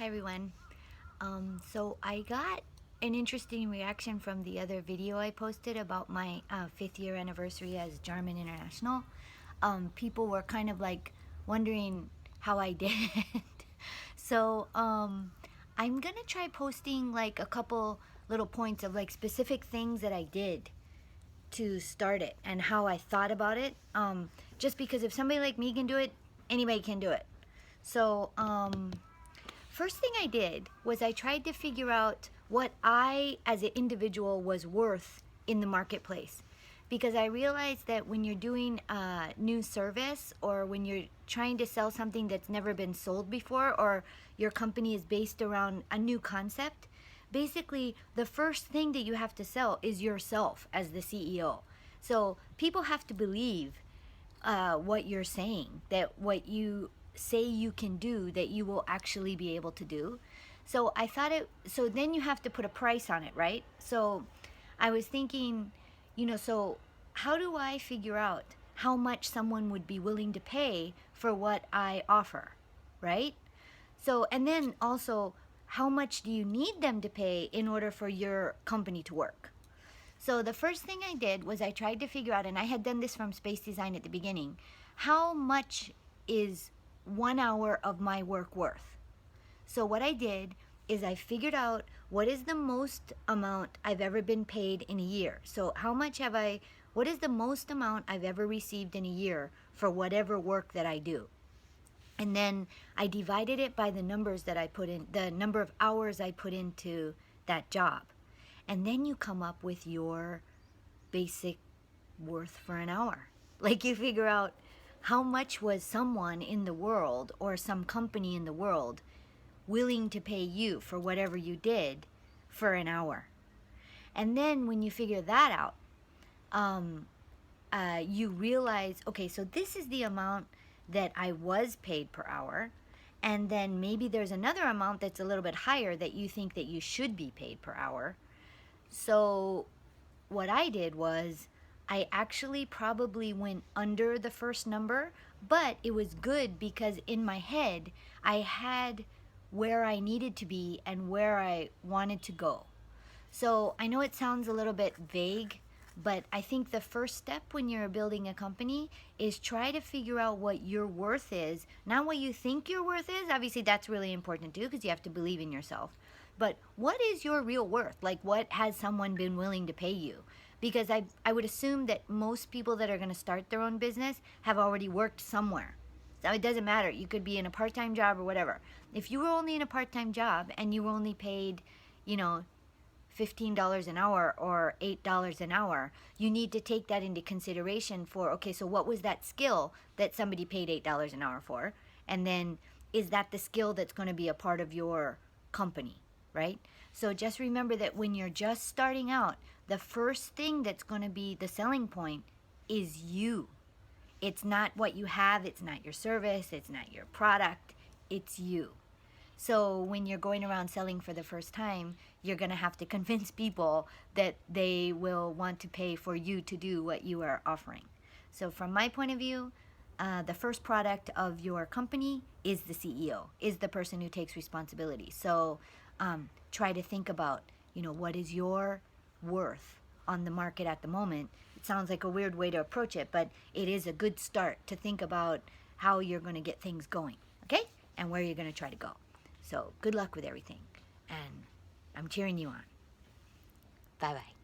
Hi everyone. So I got an interesting reaction from the other video I posted about my 5th year anniversary as Jarman International. People were kind of like wondering how I did. So I'm gonna try posting like a couple little points of like specific things that I did to start it and how I thought about it. Just because if somebody like me can do it, anybody can do it. So first thing I did was I tried to figure out what I as an individual was worth in the marketplace, because I realized that when you're doing a new service or when you're trying to sell something that's never been sold before, or your company is based around a new concept, basically the first thing that you have to sell is yourself as the CEO. So people have to believe what you're saying, that what you say you can do, that you will actually be able to do. So I thought so then you have to put a price on it, right? So I was thinking, so how do I figure out how much someone would be willing to pay for what I offer, right? So, and then also, how much do you need them to pay in order for your company to work? So the first thing I did was I tried to figure out, and I had done this from space design at the beginning, how much is 1 hour of my work worth? So what I did is I figured out what is the most amount I've ever been paid in a year. So what is the most amount I've ever received in a year for whatever work that I do? And then I divided it by the numbers that I put in, the number of hours I put into that job. And then you come up with your basic worth for an hour. Like you figure out how much was someone in the world or some company in the world willing to pay you for whatever you did for an hour. And then when you figure that out, you realize, okay, so this is the amount that I was paid per hour. And then maybe there's another amount that's a little bit higher that you think that you should be paid per hour. So what I did was I actually probably went under the first number, but it was good because in my head I had where I needed to be and where I wanted to go. So I know it sounds a little bit vague, but I think the first step when you're building a company is try to figure out what your worth is, not what you think your worth is. Obviously that's really important too, because you have to believe in yourself. But what is your real worth? Like, what has someone been willing to pay you? Because I would assume that most people that are going to start their own business have already worked somewhere. So it doesn't matter. You could be in a part-time job or whatever. If you were only in a part-time job and you were only paid, $15 an hour or $8 an hour, you need to take that into consideration for, okay, so what was that skill that somebody paid $8 an hour for? And then is that the skill that's going to be a part of your company, right? So just remember that when you're just starting out, the first thing that's going to be the selling point is you. It's not what you have, it's not your service, it's not your product, it's you. So when you're going around selling for the first time, you're going to have to convince people that they will want to pay for you to do what you are offering. So from my point of view, the first product of your company is the CEO, is the person who takes responsibility. So try to think about, what is your worth on the market at the moment. It sounds like a weird way to approach it, but it is a good start to think about how you're going to get things going, okay? And where you're going to try to go. So good luck with everything, and I'm cheering you on. Bye-bye.